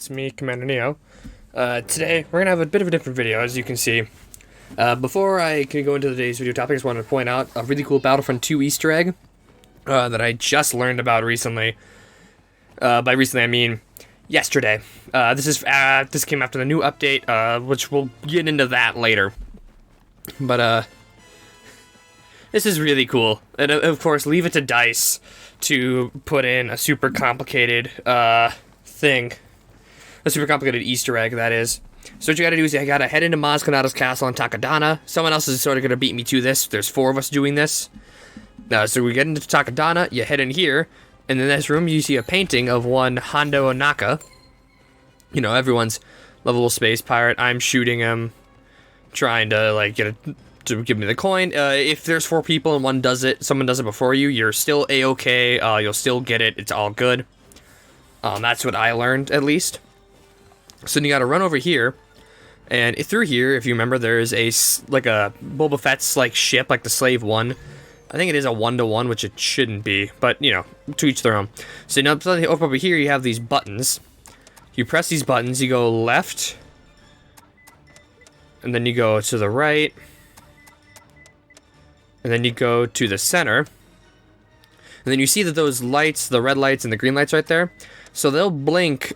it's me, Commander Neo. Today, we're going to have a bit of a different video, as you can see. Before I can go into today's video topic, I just wanted to point out a really cool Battlefront II Easter egg that I just learned about recently. By recently, I mean yesterday. This came after the new update, which we'll get into that later. But, this is really cool. And, of course, leave it to DICE to put in a super complicated, thing. A super complicated Easter egg, that is. So what you gotta do is you gotta head into Maz Kanata's castle in Takadana. Someone else is sort of gonna beat me to this. There's 4 of us doing this. So we get into Takadana, you head in here, and in this room you see a painting of one Hondo Onaka. You know, everyone's lovable space pirate. I'm shooting him, trying to, like, to give me the coin. If there's 4 people and someone does it before you, you're still A-okay, you'll still get it, it's all good. That's what I learned, at least. So then you gotta run over here, and through here, if you remember, there's a Boba Fett's, like, ship, like the Slave 1. I think it is a 1-to-1, which it shouldn't be, but, you know, to each their own. So now, over here, you have these buttons. You press these buttons, you go left, and then you go to the right, and then you go to the center, and then you see that those lights, the red lights and the green lights right there, so they'll blink,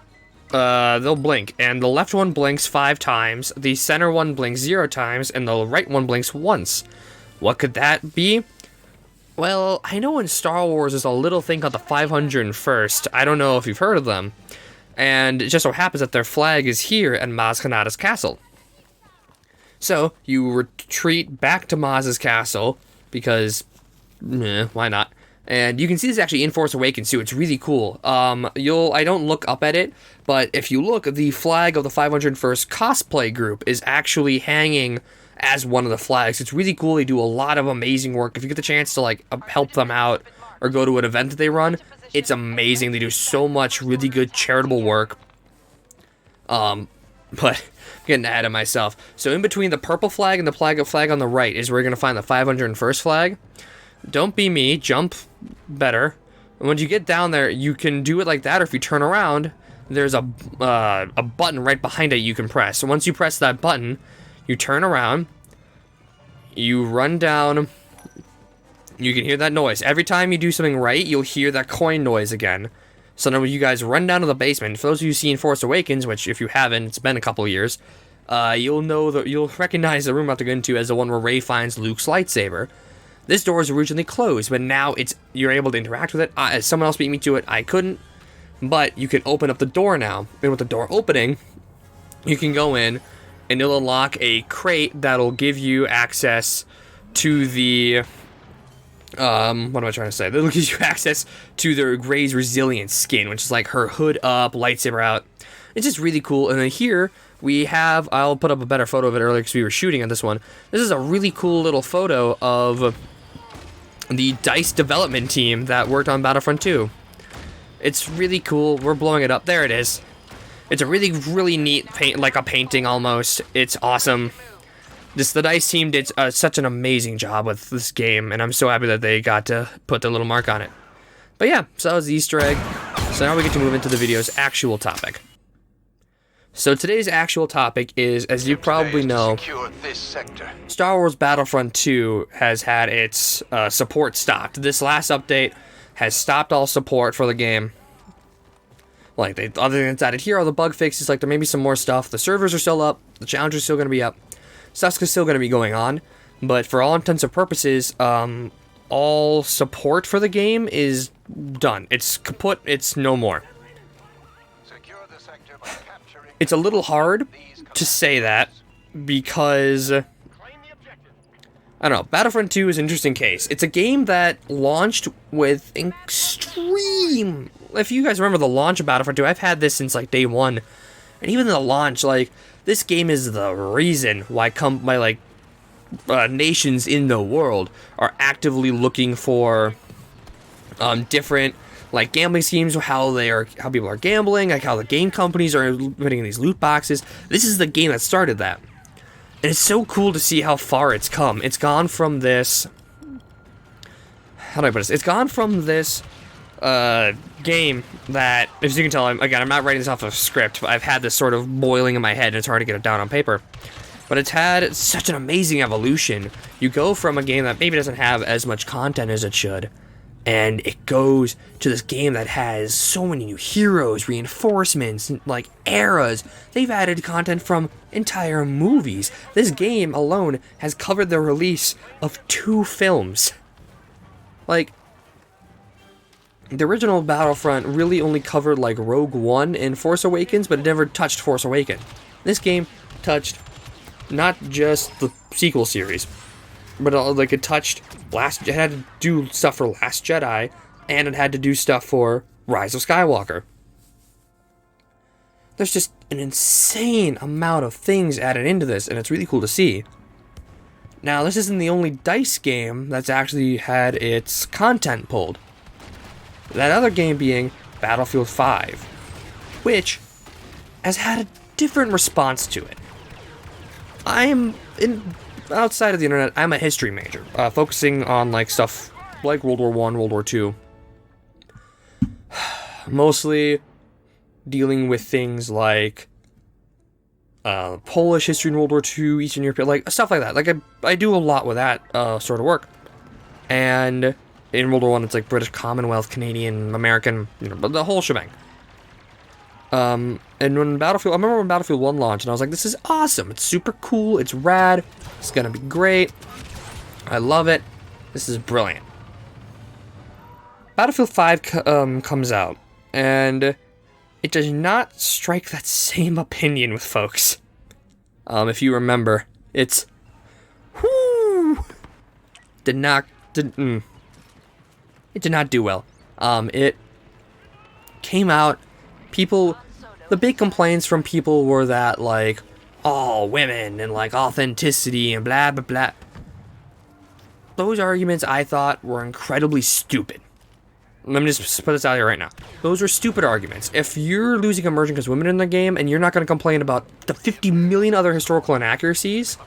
and the left one blinks 5 times, the center one blinks 0 times, and the right one blinks once. What could that be? Well, I know in Star Wars there's a little thing called the 501st, I don't know if you've heard of them, and it just so happens that their flag is here at Maz Kanata's castle. So, you retreat back to Maz's castle, because, why not? And you can see this actually in Force Awakens too. It's really cool. I don't look up at it, but if you look, the flag of the 501st cosplay group is actually hanging as one of the flags. It's really cool. They do a lot of amazing work. If you get the chance to, like, help them out or go to an event that they run, it's amazing. They do so much really good charitable work. But I'm getting ahead of myself. So in between the purple flag and the flag on the right is where you're going to find the 501st flag. Don't be me, jump better. And when you get down there, you can do it like that, or if you turn around, there's a button right behind it you can press. So once you press that button, you turn around, you run down, you can hear that noise. Every time you do something right, you'll hear that coin noise again. So now when you guys run down to the basement, for those of you seen Force Awakens, which if you haven't, it's been a couple of years, you'll recognize the room I'm about to go into as the one where Rey finds Luke's lightsaber. This door was originally closed, but now you're able to interact with it. Someone else beat me to it, I couldn't, but you can open up the door now. And with the door opening, you can go in, and it'll unlock a crate that'll give you access to the, what am I trying to say? That'll give you access to the Rey's Resilient skin, which is like her hood up, lightsaber out. It's just really cool. And then here, we have, I'll put up a better photo of it earlier because we were shooting on this one. This is a really cool little photo of the DICE development team that worked on Battlefront II. It's really cool. We're blowing it up. There it is. It's a really, really neat paint, like a painting almost. It's awesome. The DICE team did such an amazing job with this game, and I'm so happy that they got to put their little mark on it. But yeah, so that was the Easter egg. So now we get to move into the video's actual topic. So today's actual topic is, as you probably know, Star Wars Battlefront II has had its support stopped. This last update has stopped all support for the game. Like, other than it's added here, all the bug fixes, like, there may be some more stuff. The servers are still up, the challenge is still going to be up, stuff's still going to be going on, but for all intents and purposes, all support for the game is done. It's kaput, it's no more. It's a little hard to say that, because, I don't know, Battlefront 2 is an interesting case. It's a game that launched with extreme, if you guys remember the launch of Battlefront 2, I've had this since, like, day 1, and even the launch, like, this game is the reason why, nations in the world are actively looking for, different, like, gambling schemes, how people are gambling, like how the game companies are putting in these loot boxes. This is the game that started that. And it's so cool to see how far it's come. It's gone from this, how do I put this? It's gone from this game that, as you can tell, I'm not writing this off of a script, but I've had this sort of boiling in my head, and it's hard to get it down on paper. But it's had such an amazing evolution. You go from a game that maybe doesn't have as much content as it should, and it goes to this game that has so many new heroes, reinforcements, like eras. They've added content from entire movies. This game alone has covered the release of 2 films. Like, the original Battlefront really only covered like Rogue One and Force Awakens, but it never touched Force Awakens. This game touched not just the sequel series, but like it touched it had to do stuff for Last Jedi, and it had to do stuff for Rise of Skywalker. There's just an insane amount of things added into this, and it's really cool to see. Now, this isn't the only DICE game that's actually had its content pulled. That other game being Battlefield 5, which has had a different response to it. Outside of the internet, I'm a history major, focusing on like stuff like World War I, World War II. Mostly dealing with things like Polish history in World War II, Eastern Europe, like stuff like that. Like I do a lot with that sort of work. And in World War I, it's like British Commonwealth, Canadian, American, the whole shebang. And when I remember when Battlefield 1 launched, and I was like, this is awesome. It's super cool. It's rad. It's gonna be great. I love it. This is brilliant. Battlefield 5 comes out, and it does not strike that same opinion with folks. If you remember, it did not do well. It came out, the big complaints from people were that, like, oh, women, and, like, authenticity, and blah, blah, blah. Those arguments, I thought, were incredibly stupid. Let me just put this out here right now. Those are stupid arguments. If you're losing immersion because women are in the game, and you're not going to complain about the 50 million other historical inaccuracies,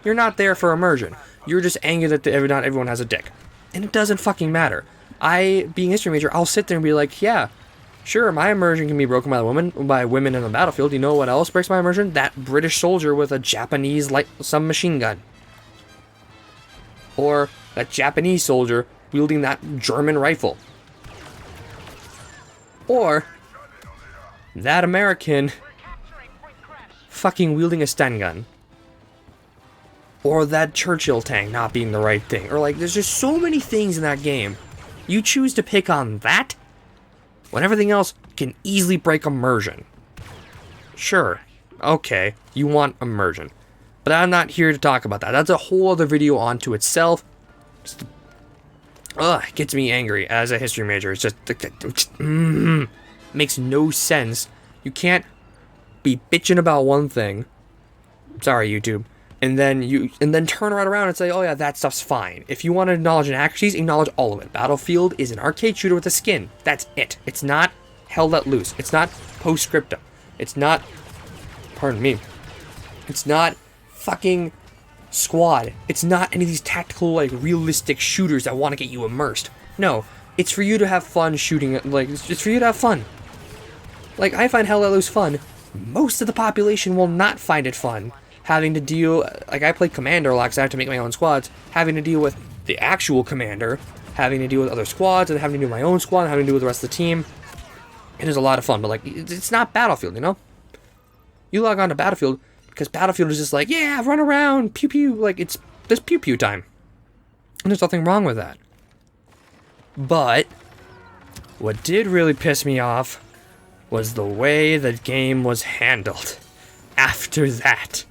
you're not there for immersion. You're just angry that not everyone has a dick. And it doesn't fucking matter. Being a history major, I'll sit there and be like, yeah, sure, my immersion can be broken by women in the battlefield. You know what else breaks my immersion? That British soldier with a Japanese submachine gun. Or that Japanese soldier wielding that German rifle. Or that American fucking wielding a Sten gun. Or that Churchill tank not being the right thing. Or like, there's just so many things in that game. You choose to pick on that when everything else can easily break immersion. Sure, okay, you want immersion. But I'm not here to talk about that. That's a whole other video onto itself. It gets me angry as a history major. It's just makes no sense. You can't be bitching about one thing. Sorry, YouTube. And then turn right around and say, oh yeah, that stuff's fine. If you want to acknowledge inaccuracies, acknowledge all of it. Battlefield is an arcade shooter with a skin. That's it. It's not Hell Let Loose. It's not Postscriptum. It's not, pardon me, it's not fucking Squad. It's not any of these tactical, like, realistic shooters that want to get you immersed. No, it's for you to have fun shooting, like, it's for you to have fun. Like, I find Hell Let Loose fun. Most of the population will not find it fun. Having to deal, like, I play Commander a lot because I have to make my own squads, having to deal with the actual Commander, having to deal with other squads, and having to do my own squad, and having to deal with the rest of the team. It is a lot of fun, but, like, it's not Battlefield, you know? You log on to Battlefield, because Battlefield is just like, yeah, run around, pew-pew, like, it's pew-pew time. And there's nothing wrong with that. But what did really piss me off was the way the game was handled after that.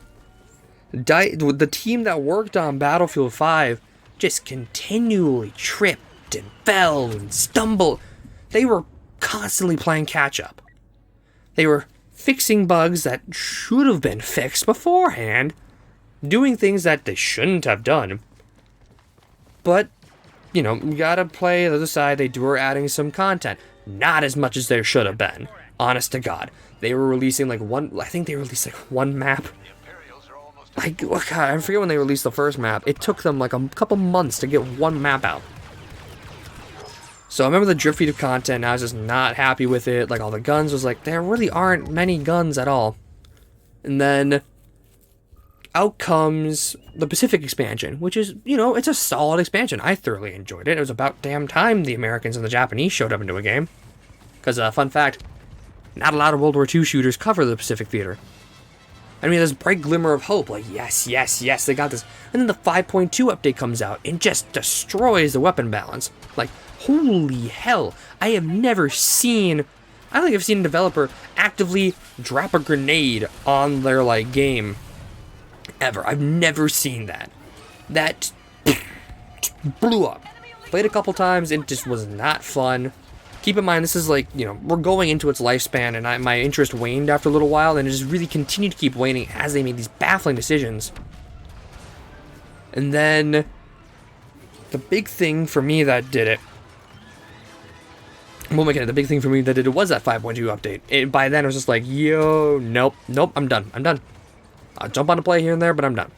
The team that worked on Battlefield 5 just continually tripped and fell and stumbled. They were constantly playing catch-up. They were fixing bugs that should have been fixed beforehand, doing things that they shouldn't have done. But, you know, you gotta play the other side. They were adding some content. Not as much as there should have been. Honest to God. They were releasing like one map. Like, oh God, I forget when they released the first map. It took them like a couple months to get one map out. So I remember the drip feed of content, and I was just not happy with it. Like, all the guns was like, there really aren't many guns at all. And then out comes the Pacific expansion, which is, you know, it's a solid expansion. I thoroughly enjoyed it. It was about damn time the Americans and the Japanese showed up into a game. Because, fun fact, not a lot of World War II shooters cover the Pacific theater. I mean, there's a bright glimmer of hope, like, yes, yes, yes, they got this. And then the 5.2 update comes out and just destroys the weapon balance. Like, holy hell, I have never seen, I don't think I've seen a developer actively drop a grenade on their, like, game ever. I've never seen that. That blew up. Played a couple times, it just was not fun. Keep in mind, this is like, you know, we're going into its lifespan, and my interest waned after a little while, and it just really continued to keep waning as they made these baffling decisions. And then, the big thing for me that did it, well, again, the big thing for me that did it was that 5.2 update. By then, it was just like, yo, nope, I'm done. I'll jump on a play here and there, but I'm done.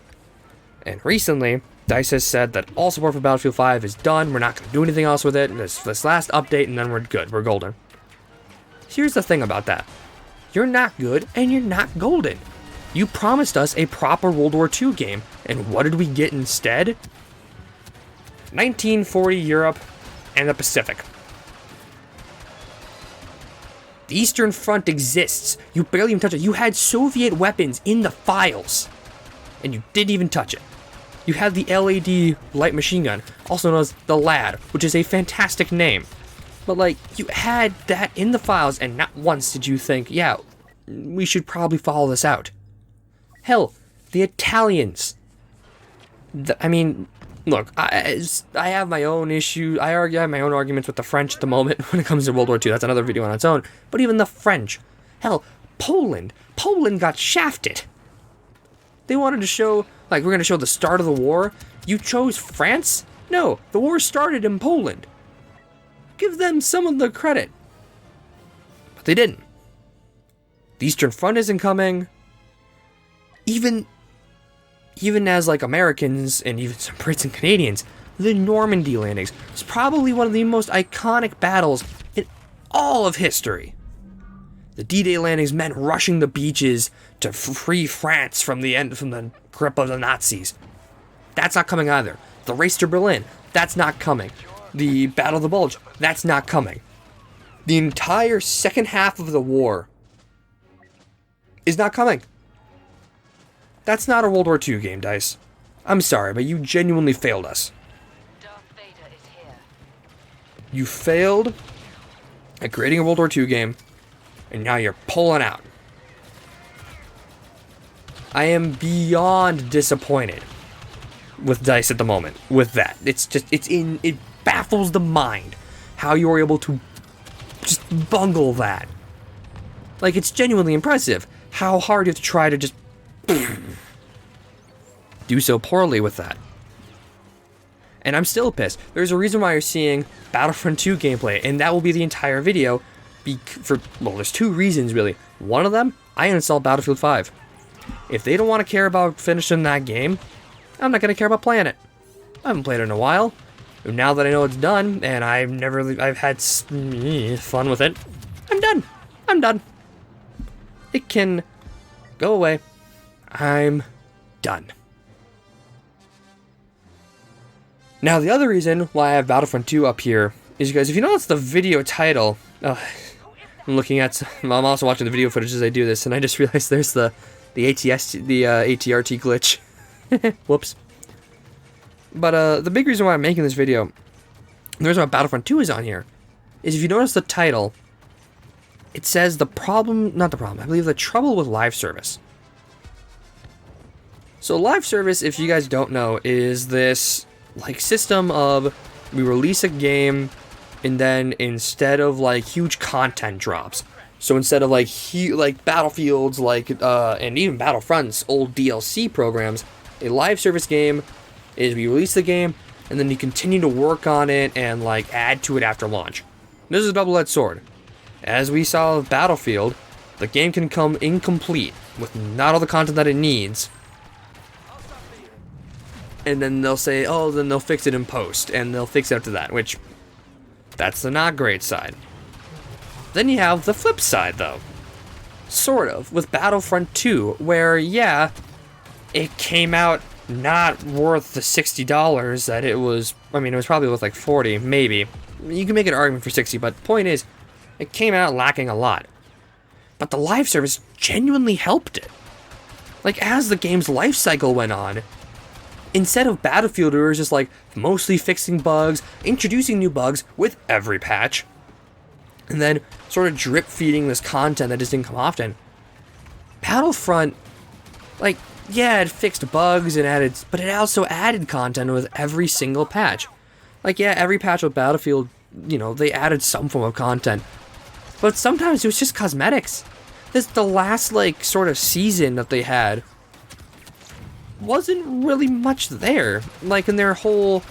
And recently, DICE has said that all support for Battlefield 5 is done. We're not going to do anything else with it. This last update, and then we're good. We're golden. Here's the thing about that. You're not good, and you're not golden. You promised us a proper World War II game, and what did we get instead? 1940 Europe and the Pacific. The Eastern Front exists. You barely even touch it. You had Soviet weapons in the files, and you didn't even touch it. You had the LAD light machine gun, also known as the LAD, which is a fantastic name. But, like, you had that in the files, and not once did you think, yeah, we should probably follow this out. Hell, the Italians. I mean, look, I have my own issue. I have my own arguments with the French at the moment when it comes to World War II. That's another video on its own. But even the French. Hell, Poland. Poland got shafted. They wanted to show, like, we're going to show the start of the war. You chose France? No, the war started in Poland. Give them some of the credit. But they didn't. The Eastern Front isn't coming. Even as, like, Americans and even some Brits and Canadians, the Normandy landings was probably one of the most iconic battles in all of history. The D-Day landings meant rushing the beaches to free France from the grip of the Nazis. That's not coming either. The race to Berlin, that's not coming. The Battle of the Bulge, that's not coming. The entire second half of the war is not coming. That's not a World War II game, DICE. I'm sorry, but you genuinely failed us. You failed at creating a World War II game, and now you're pulling out. I am beyond disappointed with DICE at the moment with that. It baffles the mind how you were able to just bungle that. Like, it's genuinely impressive how hard you have to try to just do so poorly with that. And I'm still pissed. There's a reason why you're seeing Battlefront 2 gameplay, and that will be the entire video. Well, there's two reasons, really. One of them, I uninstalled Battlefield 5. If they don't want to care about finishing that game, I'm not going to care about playing it. I haven't played it in a while. Now that I know it's done, and I've had fun with it, I'm done. I'm done. It can go away. I'm done. Now, the other reason why I have Battlefront 2 up here is because if you notice the video title, I'm also watching the video footage as I do this, and I just realized there's the ATRT glitch. Whoops. But the big reason why I'm making this video, the reason why Battlefront 2 is on here, is if you notice the title, it says I believe the trouble with live service. So live service, if you guys don't know, is this like system of we release a game and then instead of like huge content drops, so instead of like Battlefield's and even Battlefront's old DLC programs, a live service game is we release the game and then you continue to work on it and like add to it after launch. This is a double-edged sword. As we saw with Battlefield, the game can come incomplete with not all the content that it needs. And then they'll say, oh, then they'll fix it in post, and they'll fix it after that, which That's the not great side. Then you have the flip side, though. Sort of, with Battlefront 2, where, yeah, it came out not worth the $60 that it was. I mean, it was probably worth like 40, maybe. You can make an argument for 60, but the point is, it came out lacking a lot. But the live service genuinely helped it. Like, as the game's life cycle went on, instead of Battlefield, it was just like mostly fixing bugs, introducing new bugs with every patch, and then sort of drip feeding this content that just didn't come often. Battlefront, like, yeah, it fixed bugs and added, but it also added content with every single patch. Like, yeah, every patch with Battlefield, you know, they added some form of content, but sometimes it was just cosmetics. The last, like, sort of season that they had wasn't really much there. Like, in their whole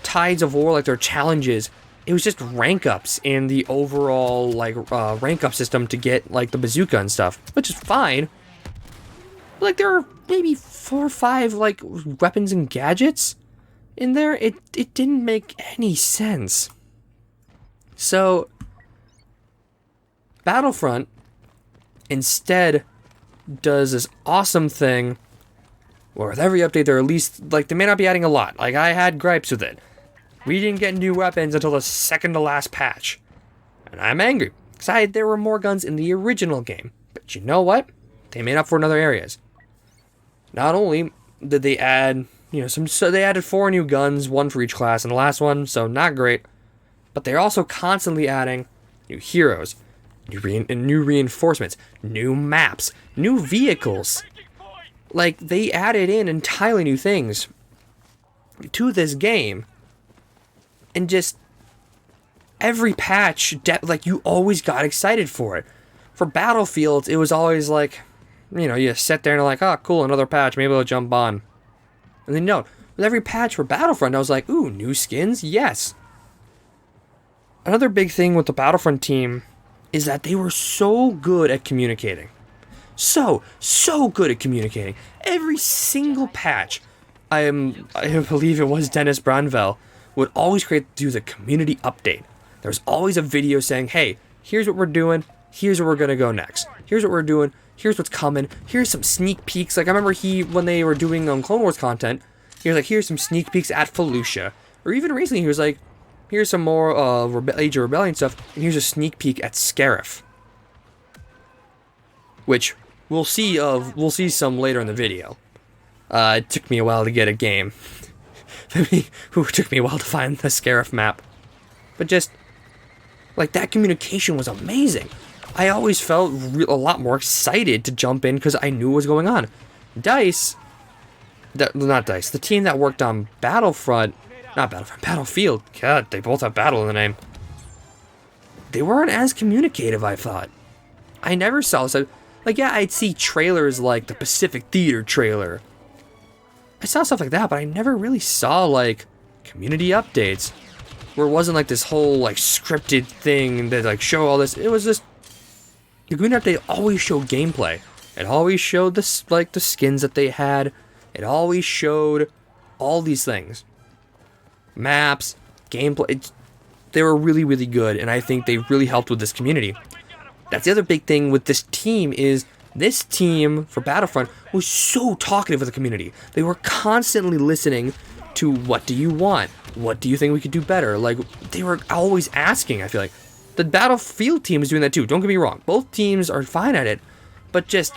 Tides of War, like, their challenges, it was just rank ups in the overall, like, rank up system to get, like, the bazooka and stuff, which is fine. But, like, there are maybe 4 or 5, like, weapons and gadgets in there. It didn't make any sense. So, Battlefront instead does this awesome thing where with every update they're at least, like, they may not be adding a lot. Like, I had gripes with it. We didn't get new weapons until the second to last patch. And I'm angry, because there were more guns in the original game. But you know what? They made up for in other areas. Not only did they add, you know, so they added 4 new guns, 1 for each class in the last one, so not great. But they're also constantly adding new heroes, new reinforcements, new maps, new vehicles. Like, they added in entirely new things to this game. And just every patch, like, you always got excited for it. For Battlefield, it was always like, you know, you sit there and like, oh, cool, another patch, maybe I'll jump on. And then, no, with every patch for Battlefront, I was like, ooh, new skins? Yes. Another big thing with the Battlefront team is that they were so good at communicating. So good at communicating. Every single patch, I believe it was Dennis Branvell, would always do the community update. There's always a video saying, hey, here's what we're doing, here's where we're gonna go next. Here's what we're doing, here's what's coming, here's some sneak peeks. Like, I remember when they were doing Clone Wars content, he was like, here's some sneak peeks at Felucia. Or even recently, he was like, here's some more Age of Rebellion stuff, and here's a sneak peek at Scarif. Which, we'll see some later in the video. It took me a while to get a game. It took me a while to find the Scarif map. But just, like, that communication was amazing. I always felt a lot more excited to jump in because I knew what was going on. The team that worked on Battlefield, God, they both have battle in the name. They weren't as communicative, I thought. I never saw, so, like, yeah, I'd see trailers like the Pacific Theater trailer. I saw stuff like that, but I never really saw, like, community updates where it wasn't like this whole, like, scripted thing that, like, show all this. It was just, the community update always showed gameplay. It always showed this, like, the skins that they had. It always showed all these things. Maps, gameplay. They were really, really good, and I think they really helped with this community. That's the other big thing with this team is this team for Battlefront was so talkative with the community. They were constantly listening to what do you want? What do you think we could do better? Like, they were always asking, I feel like. The Battlefield team is doing that too. Don't get me wrong. Both teams are fine at it. But just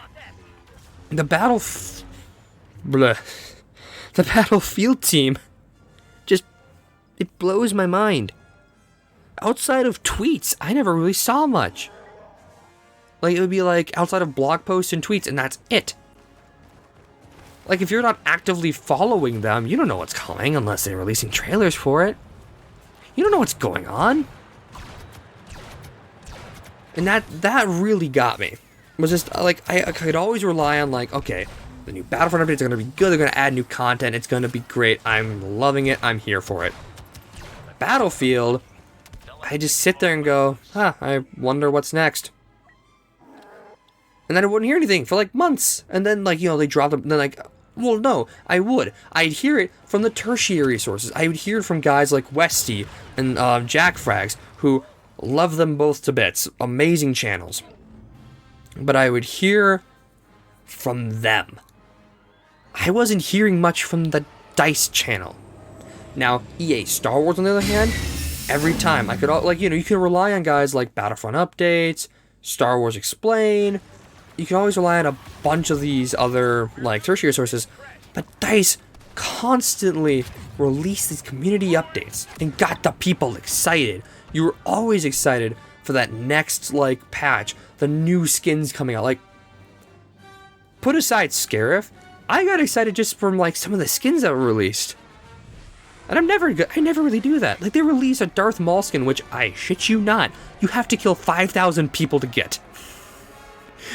the Battlefield team, just, it blows my mind. Outside of tweets, I never really saw much. Like, it would be like outside of blog posts and tweets, and that's it. Like, if you're not actively following them, you don't know what's coming unless they're releasing trailers for it. You don't know what's going on. And that really got me. It was just, like, I could always rely on, like, okay, the new Battlefront updates are going to be good, they're going to add new content, it's going to be great, I'm loving it, I'm here for it. Battlefield, I just sit there and go, I wonder what's next. And then I wouldn't hear anything for, like, months. And then, like, you know, they dropped them. And then, like, well, no, I would. I'd hear it from the tertiary sources. I would hear it from guys like Westy and JackFrags, who love them both to bits. Amazing channels. But I would hear from them. I wasn't hearing much from the DICE channel. Now, EA Star Wars, on the other hand, every time I could, like, you know, you can rely on guys like Battlefront Updates, Star Wars Explain. You can always rely on a bunch of these other, like, tertiary sources. But DICE constantly released these community updates and got the people excited. You were always excited for that next, like, patch, the new skins coming out. Like, put aside Scarif, I got excited just from, like, some of the skins that were released. And I never really do that. Like, they release a Darth Maul skin, which, I shit you not, you have to kill 5,000 people to get.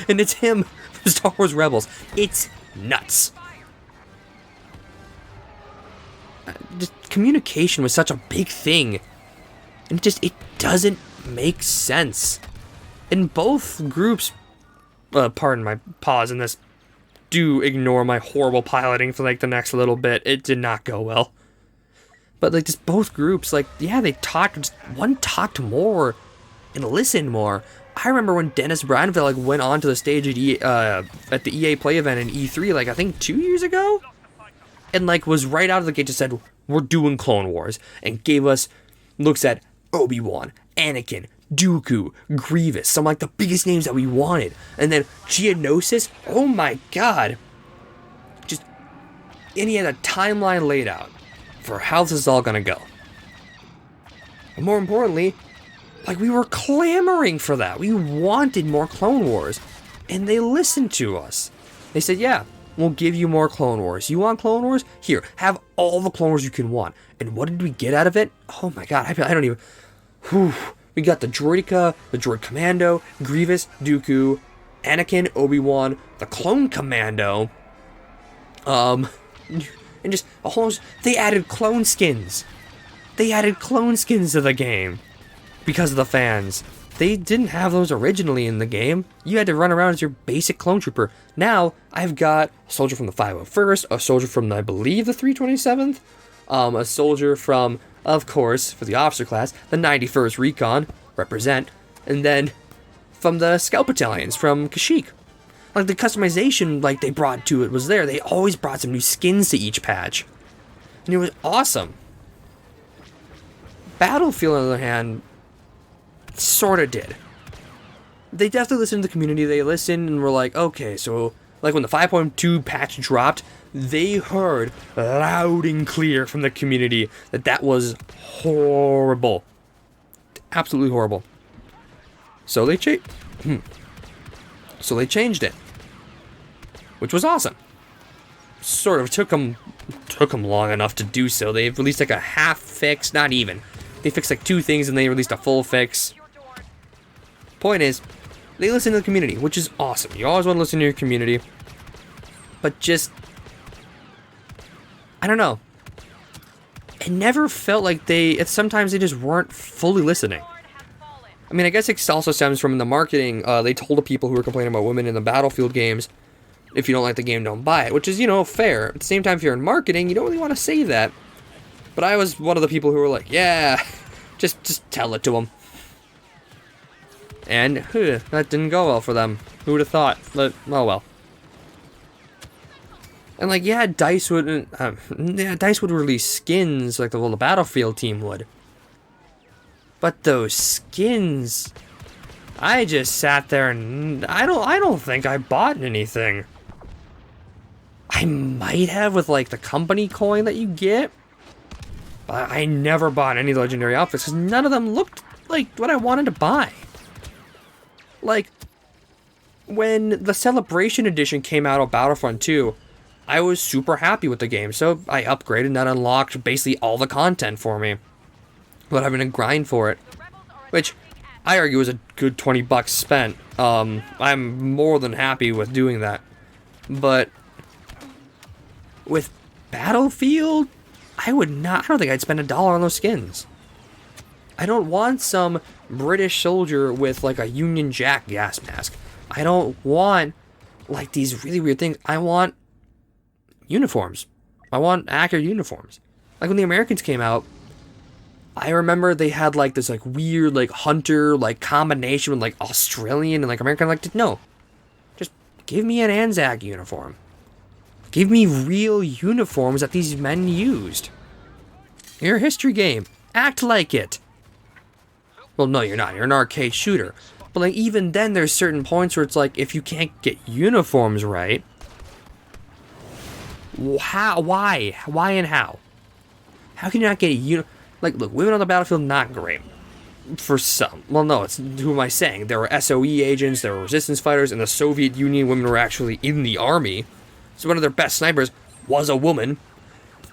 And it's him from Star Wars Rebels. It's nuts. Just communication was such a big thing. And it doesn't make sense. And both groups, pardon my pause in this, do ignore my horrible piloting for, like, the next little bit. It did not go well. But, like, just both groups, like, yeah, they talked, one talked more and listened more. I remember when Dennis Bradfield, like, went onto the stage at the EA Play event in E3, like, I think 2 years ago? And, like, was right out of the gate just said, we're doing Clone Wars, and gave us looks at Obi-Wan, Anakin, Dooku, Grievous, some, like, the biggest names that we wanted. And then Geonosis, oh my god. And he had a timeline laid out for how this is all gonna go. And more importantly, like, we were clamoring for that. We wanted more Clone Wars. And they listened to us. They said, yeah, we'll give you more Clone Wars. You want Clone Wars? Here, have all the Clone Wars you can want. And what did we get out of it? Oh my god, I don't even... Whew. We got the Droideka, the Droid Commando, Grievous, Dooku, Anakin, Obi-Wan, the Clone Commando, and just a whole... They added clone skins. They added clone skins to the game because of the fans. They didn't have those originally in the game. You had to run around as your basic clone trooper. Now, I've got a soldier from the 501st, a soldier from, I believe, the 327th, a soldier from, of course, for the officer class, the 91st Recon, represent, and then from the Scout Battalions from Kashyyyk. Like, the customization, like, they brought to it was there. They always brought some new skins to each patch. And it was awesome. Battlefield, on the other hand, sort of did. They definitely listened to the community. They listened and were like, okay, so, like, when the 5.2 patch dropped, they heard loud and clear from the community that that was horrible. Absolutely horrible. So they changed it, which was awesome. Sort of took them long enough to do so. They've released like a half fix, not even. They fixed like 2 things and they released a full fix. Point is, they listen to the community, which is awesome. You always want to listen to your community. But just, I don't know. It never felt like sometimes they just weren't fully listening. I mean, I guess it also stems from the marketing. They told the people who were complaining about women in the Battlefield games, if you don't like the game, don't buy it. Which is, you know, fair. At the same time, if you're in marketing, you don't really want to say that. But I was one of the people who were like, yeah, just tell it to them. And that didn't go well for them. Who would have thought? But, oh well. And like, yeah, DICE would release skins like the Battlefield team would. But those skins, I just sat there and I don't think I bought anything. I might have with like the company coin that you get, but I never bought any legendary outfits because none of them looked like what I wanted to buy. Like, when the Celebration Edition came out of Battlefront II, I was super happy with the game, so I upgraded and that unlocked basically all the content for me without having to grind for it, which I argue was a good $20 spent. I'm more than happy with doing that. But with Battlefield, I don't think I'd spend $1 on those skins. I don't want some British soldier with like a Union Jack gas mask. I don't want like these really weird things. I want uniforms. I want accurate uniforms. Like when the Americans came out, I remember they had like this like weird like hunter like combination with like Australian and like American. Like, no, just give me an Anzac uniform. Give me real uniforms that these men used. You're a history game. Act like it. Well, no, you're not. You're an arcade shooter. But like even then, there's certain points where it's like if you can't get uniforms right, how, why, and how? How can you not get like, look, women on the battlefield, not great. For some. Well, no, it's, who am I saying? There were SOE agents, there were resistance fighters, in the Soviet Union, women were actually in the army. So one of their best snipers was a woman.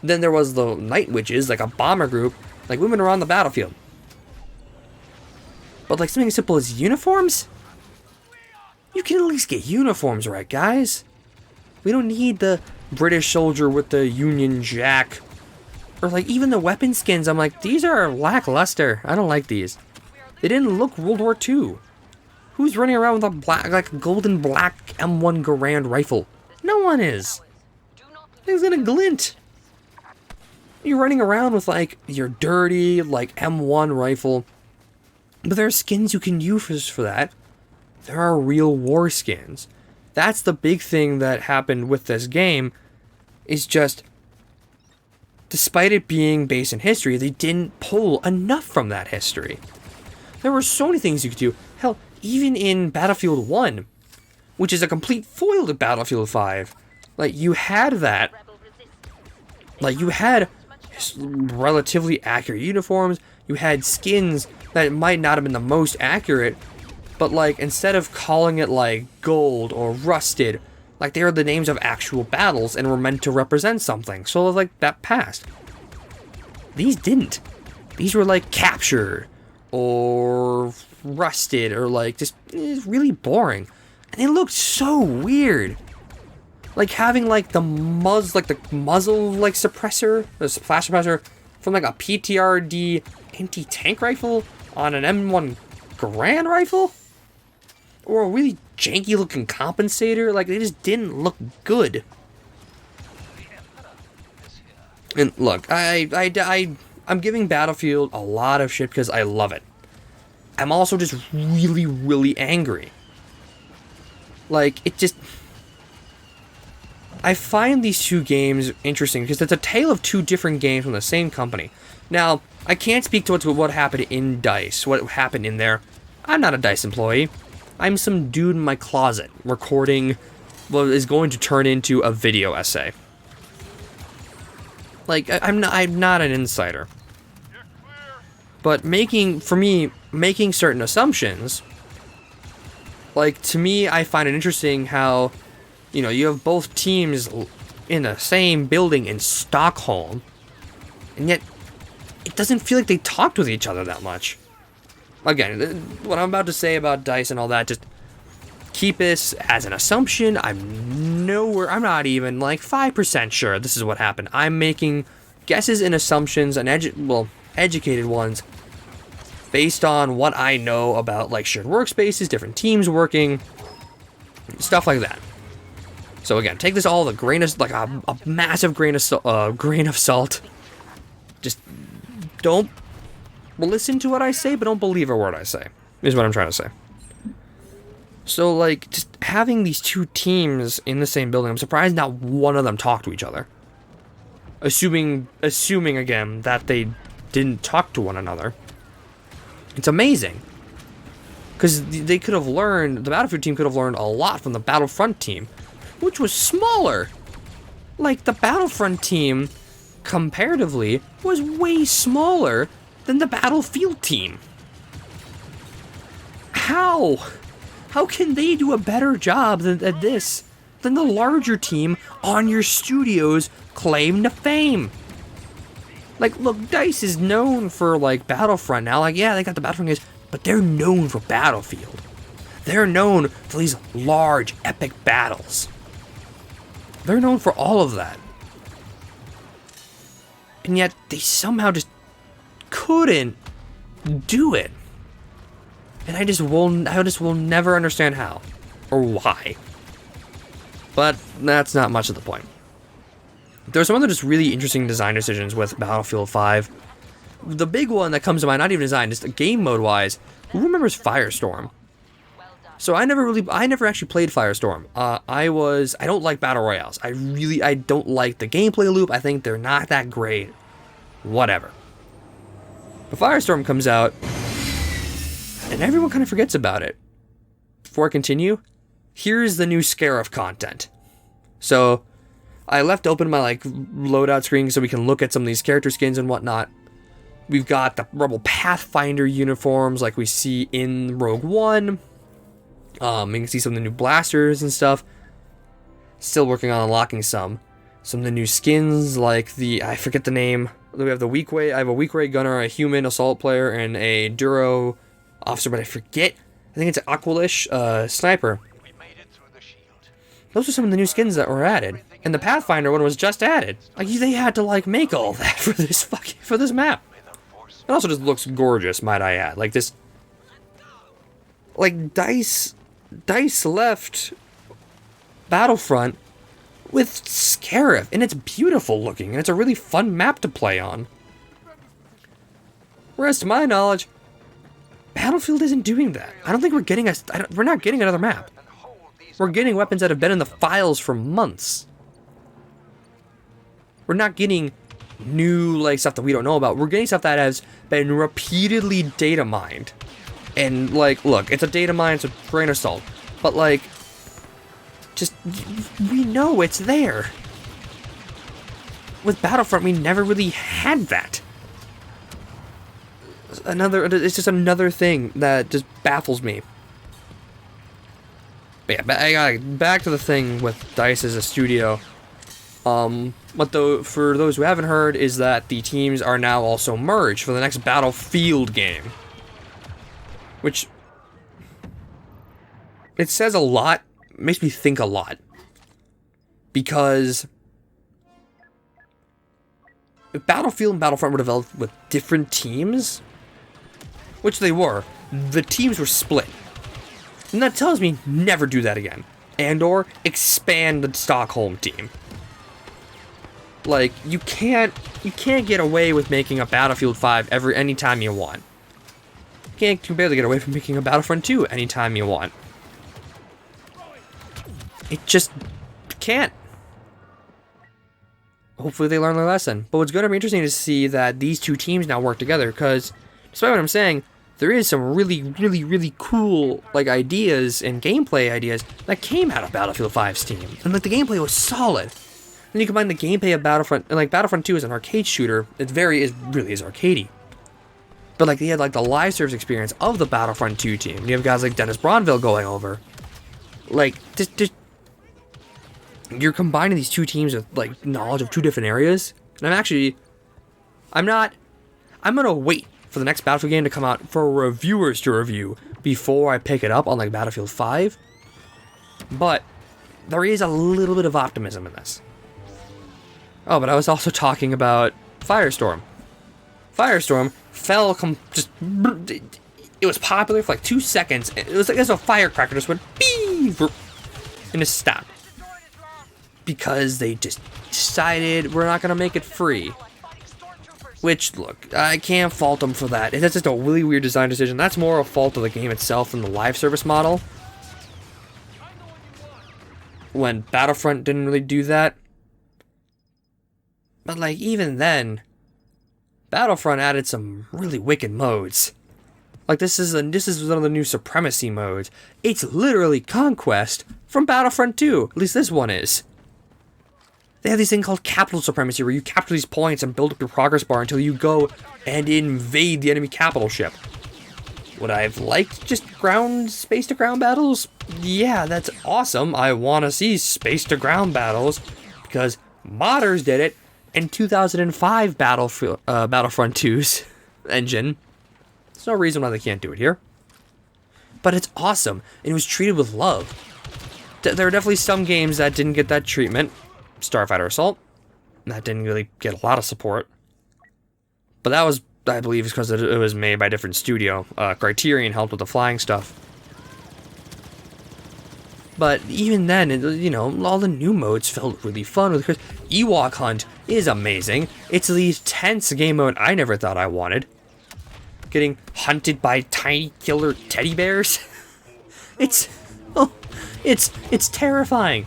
Then there was the Night Witches, like a bomber group. Like, women are on the battlefield. But like something as simple as uniforms? You can at least get uniforms right, guys. We don't need the British soldier with the Union Jack. Or like even the weapon skins, I'm like, these are lackluster. I don't like these. They didn't look World War II. Who's running around with a black, like golden black M1 Garand rifle? No one is. Thing's gonna glint. You're running around with like your dirty like M1 rifle. But there are skins you can use for that. There are real war skins. That's the big thing that happened with this game, is just, despite it being based in history, they didn't pull enough from that history. There were so many things you could do. Hell, even in Battlefield 1, which is a complete foil to Battlefield 5, like, you had that. Like, you had relatively accurate uniforms, you had skins that might not have been the most accurate, but, like, instead of calling it, like, gold or rusted, like, they are the names of actual battles and were meant to represent something. So, like, that passed. These didn't. These were, like, captured or rusted or, like, just really boring. And they looked so weird. Like, having, like, the muzzle, like, suppressor, the flash suppressor from, like, a PTRD anti-tank rifle on an M1 Garand rifle? Or a really janky looking compensator. Like, they just didn't look good. And look, I'm giving Battlefield a lot of shit because I love it. I'm also just really, really angry. Like, it just, I find these two games interesting because it's a tale of two different games from the same company. Now, I can't speak to what happened in DICE, what happened in there. I'm not a DICE employee. I'm some dude in my closet recording what is going to turn into a video essay. Like, I'm not an insider. But making certain assumptions, like, to me, I find it interesting how, you know, you have both teams in the same building in Stockholm, and yet it doesn't feel like they talked with each other that much. Again, what I'm about to say about DICE and all that, just keep this as an assumption. I'm not even like 5% sure this is what happened. I'm making guesses and assumptions, and educated ones, based on what I know about, like, shared workspaces, different teams working, stuff like that. So again, take this all with a grain of, like, a massive grain of salt. Just don't listen to what I say, but don't believe a word I say, is what I'm trying to say. So, like, just having these two teams in the same building, I'm surprised not one of them talked to each other. Assuming again, that they didn't talk to one another. It's amazing. Because they could have learned, the Battlefield team could have learned a lot from the Battlefront team, which was smaller. Like, the Battlefront team, comparatively, was way smaller than the Battlefield team. How? How can they do a better job at this than the larger team on your studio's claim to fame? Like, look, DICE is known for, like, Battlefront now. Like, yeah, they got the Battlefront games, but they're known for Battlefield. They're known for these large, epic battles. They're known for all of that. And yet, they somehow just couldn't do it. And I just will never understand how or why. But that's not much of the point. There are some other just really interesting design decisions with Battlefield 5. the big one that comes to mind, not even design, just game mode wise, who remembers Firestorm? So I never actually played Firestorm. I don't like battle royales. I don't like the gameplay loop. I think they're not that great. Whatever. But Firestorm comes out, and everyone kind of forgets about it. Before I continue, here's the new Scarif content. So I left open my loadout screen so we can look at some of these character skins and whatnot. We've got the Rebel Pathfinder uniforms like we see in Rogue One. You can see some of the new blasters and stuff. Still working on unlocking some. Some of the new skins, like I forget the name. We have the weak way. I have a weak way gunner, a human assault player, and a Duro officer, but I forget. I think it's an Aqualish sniper. Those are some of the new skins that were added. And the Pathfinder one was just added. They had to make all that for this map. It also just looks gorgeous, might I add. DICE left Battlefront with Scarif, and it's beautiful looking, and it's a really fun map to play on. Whereas, to my knowledge, Battlefield isn't doing that. I don't think we're getting we're not getting another map. We're getting weapons that have been in the files for months. We're not getting new stuff that we don't know about. We're getting stuff that has been repeatedly data mined. And look, it's a data mine, so grain of salt. But just we know it's there. With Battlefront, we never really had that. It's just another thing that just baffles me. But yeah, back to the thing with DICE as a studio. But for those who haven't heard, is that the teams are now also merged for the next Battlefield game. Which, it says a lot, makes me think a lot. Because if Battlefield and Battlefront were developed with different teams, which they were, the teams were split. And that tells me never do that again. And/or expand the Stockholm team. You can't get away with making a Battlefield 5 anytime you want. You can barely get away from making a Battlefront 2 anytime you want. It just can't. Hopefully they learn their lesson. But what's going to be interesting to see that these two teams now work together, because despite what I'm saying, there is some really, really, really cool ideas and gameplay ideas that came out of Battlefield 5's team. And the gameplay was solid. Then you combine the gameplay of Battlefront, and Battlefront 2 is an arcade shooter. It really is arcadey. But they had the live service experience of the Battlefront 2 team. You have guys like Dennis Bronville going over. Just you're combining these two teams with knowledge of two different areas. And I'm gonna wait for the next Battlefield game to come out for reviewers to review before I pick it up on Battlefield 5. But there is a little bit of optimism in this. Oh, but I was also talking about Firestorm. Firestorm fell it was popular for 2 seconds. It was as a firecracker just went beep and just stopped. Because they just decided we're not gonna make it free. Which, look, I can't fault them for that. That's just a really weird design decision. That's more a fault of the game itself than the live service model. When Battlefront didn't really do that. But even then, Battlefront added some really wicked modes. This is one of the new Supremacy modes. It's literally Conquest from Battlefront 2. At least this one is. They have this thing called Capital Supremacy, where you capture these points and build up your progress bar until you go and invade the enemy capital ship. Would I have liked just space-to-ground battles? Yeah, that's awesome. I want to see space-to-ground battles, because modders did it in 2005 Battlefront 2's engine. There's no reason why they can't do it here. But it's awesome, and it was treated with love. There are definitely some games that didn't get that treatment. Starfighter Assault. That didn't really get a lot of support. But that was, I believe, because it was made by a different studio. Criterion helped with the flying stuff. But even then, you know, all the new modes felt really fun. Ewok Hunt is amazing. It's the tense game mode I never thought I wanted. Getting hunted by tiny killer teddy bears. It's terrifying.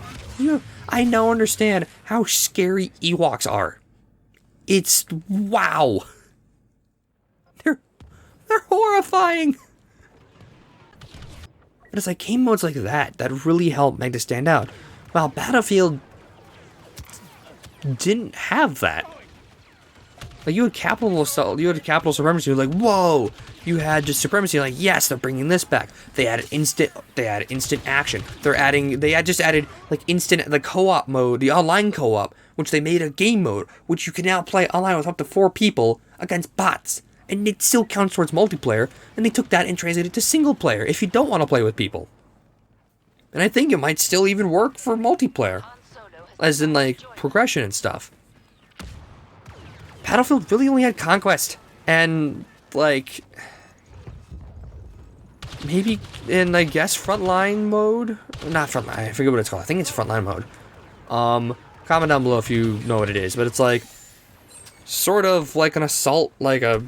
I now understand how scary Ewoks are. It's wow. They're horrifying. But it's like game modes like that really help make this stand out. While Battlefield didn't have that. Like you had capital supremacy, you're like, whoa! You had just supremacy, like, yes, they're bringing this back. They added instant action. They just added like the co-op mode, the online co-op, which they made a game mode, which you can now play online with up to 4 people against bots. And it still counts towards multiplayer, and they took that and translated it to single player if you don't want to play with people. And I think it might still even work for multiplayer, as in like progression and stuff. Battlefield really only had Conquest, and like maybe in, I guess, frontline mode? Not frontline, I forget what it's called. I think it's frontline mode. Comment down below if you know what it is, but it's like sort of like an assault, like a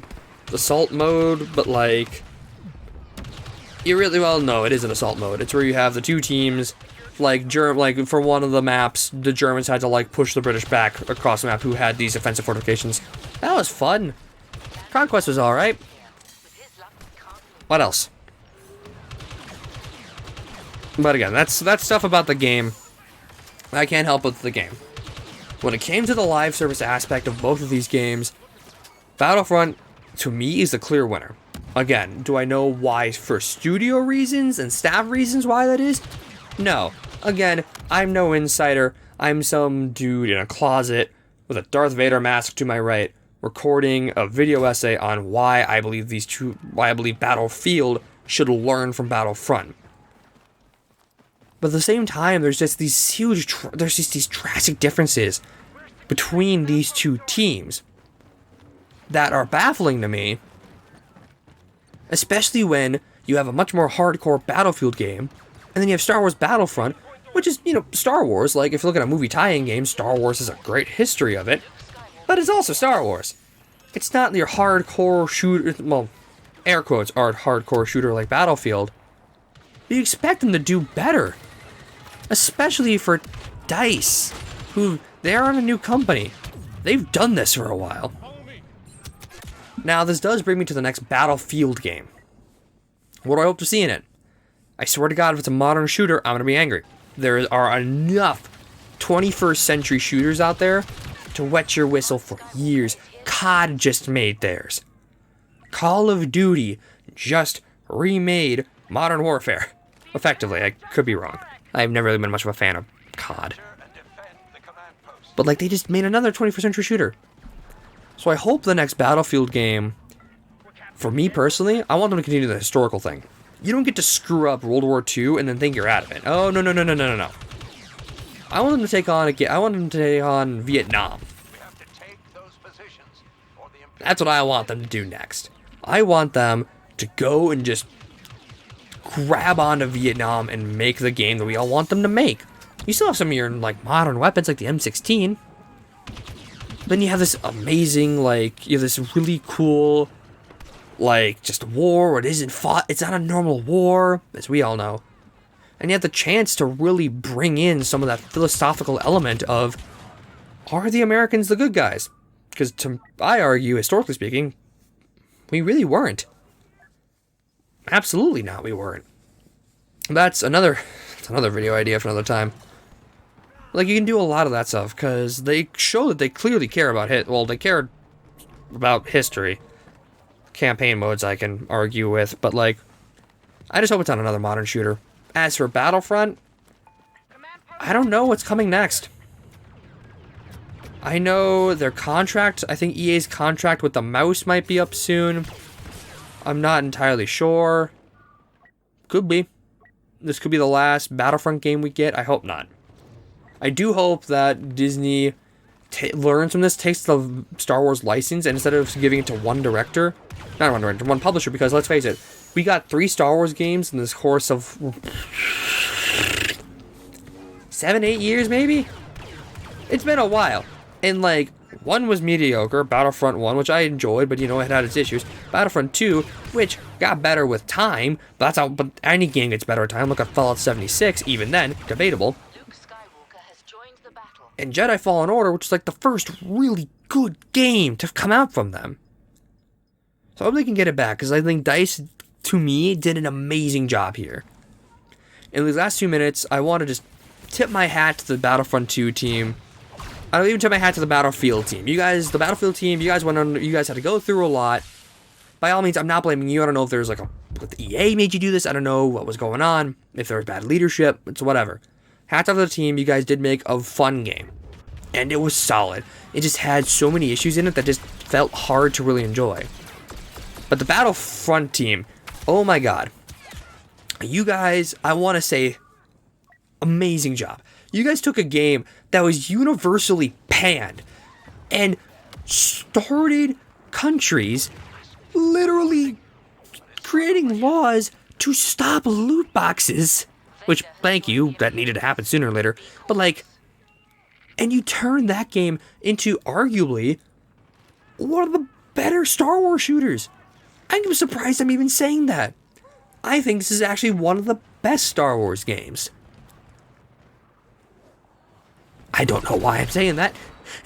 assault mode, but like you really, well, no, it is an assault mode. It's where you have the 2 teams, like for one of the maps, the Germans had to like push the British back across the map who had these offensive fortifications. That was fun. Conquest was alright. What else? But again, that's stuff about the game. I can't help with the game. When it came to the live service aspect of both of these games, Battlefront, to me, is the clear winner. Again, do I know why for studio reasons and staff reasons why that is? No. Again, I'm no insider. I'm some dude in a closet with a Darth Vader mask to my right, recording a video essay on why I believe Battlefield should learn from Battlefront. But at the same time, there's just these these drastic differences between these 2 teams that are baffling to me, especially when you have a much more hardcore Battlefield game, and then you have Star Wars Battlefront, which is, you know, Star Wars. Like, if you look at a movie tie-in game, Star Wars has a great history of it, but it's also Star Wars. It's not your hardcore shooter, well, air quotes, hardcore shooter like Battlefield. You expect them to do better, especially for DICE, who, they're on a new company. They've done this for a while. Now, this does bring me to the next Battlefield game. What do I hope to see in it? I swear to God, if it's a modern shooter, I'm going to be angry. There are enough 21st century shooters out there to wet your whistle for years. COD just made theirs. Call of Duty just remade Modern Warfare. Effectively, I could be wrong. I've never really been much of a fan of COD. But like, they just made another 21st century shooter. So I hope the next Battlefield game, for me personally, I want them to continue the historical thing. You don't get to screw up World War II and then think you're out of it. Oh, no. I want them to take on Vietnam. That's what I want them to do next. I want them to go and just grab onto Vietnam and make the game that we all want them to make. You still have some of your like modern weapons like the M16. Then you have this amazing, like, you have this really cool, like, just war where it isn't fought. It's not a normal war, as we all know. And you have the chance to really bring in some of that philosophical element of, are the Americans the good guys? Because I argue, historically speaking, we really weren't. Absolutely not, we weren't. That's another video idea for another time. Like, you can do a lot of that stuff, because they show that they clearly care about they care about history. Campaign modes I can argue with, but like, I just hope it's on another modern shooter. As for Battlefront, I don't know what's coming next. I know their contract, I think EA's contract with the mouse might be up soon. I'm not entirely sure. Could be. This could be the last Battlefront game we get. I hope not. I do hope that Disney learns from this, takes the Star Wars license, and instead of giving it to one publisher, because let's face it, we got 3 Star Wars games in this course of 7, 8 years maybe? It's been a while. And like, one was mediocre, Battlefront 1, which I enjoyed, but you know, it had its issues. Battlefront 2, which got better with time, but that's how, but any game gets better with time. Look at Fallout 76, even then, debatable. And Jedi Fallen Order, which is like the first really good game to come out from them. So I hope they can get it back, because I think DICE, to me, did an amazing job here. In these last 2 minutes, I want to just tip my hat to the Battlefront 2 team. I don't even tip my hat to the Battlefield team. You guys, the Battlefield team, you guys had to go through a lot. By all means, I'm not blaming you. I don't know if there's like if the EA made you do this. I don't know what was going on. If there was bad leadership, it's whatever. Hats off to the team. You guys did make a fun game. And it was solid. It just had so many issues in it that just felt hard to really enjoy. But the Battlefront team, oh my god. You guys, I want to say, amazing job. You guys took a game that was universally panned and started countries literally creating laws to stop loot boxes, which, thank you, that needed to happen sooner or later, but like, and you turned that game into arguably one of the better Star Wars shooters. I'm surprised I'm even saying that. I think this is actually one of the best Star Wars games. I don't know why I'm saying that.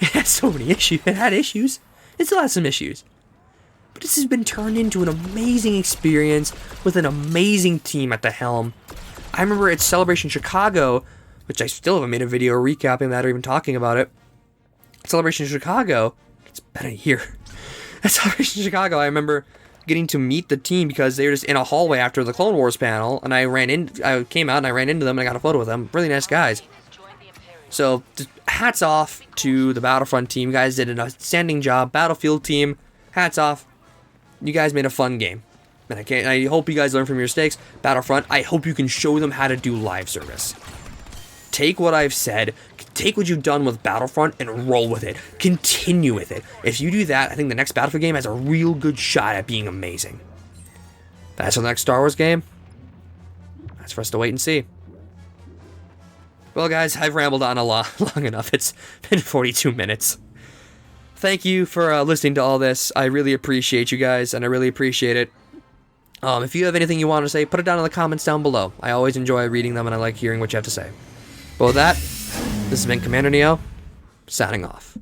It has so many issues. It had issues. It still has some issues. But this has been turned into an amazing experience with an amazing team at the helm. I remember at Celebration Chicago, which I still haven't made a video recapping that or even talking about it. Celebration Chicago, it's been a year. At Celebration Chicago, I remember getting to meet the team because they were just in a hallway after the Clone Wars panel, and I came out and I ran into them and I got a photo with them. Really nice guys. So, hats off to the Battlefront team. You guys did an outstanding job. Battlefield team, hats off. You guys made a fun game. And I hope you guys learn from your mistakes. Battlefront, I hope you can show them how to do live service. Take what I've said, take what you've done with Battlefront and roll with it. Continue with it. If you do that, I think the next Battlefield game has a real good shot at being amazing. That's the next Star Wars game. That's for us to wait and see. Well, guys, I've rambled on a lot long enough. It's been 42 minutes. Thank you for listening to all this. I really appreciate you guys, and I really appreciate it. If you have anything you want to say, put it down in the comments down below. I always enjoy reading them, and I like hearing what you have to say. But with that, this has been Commander Neo, signing off.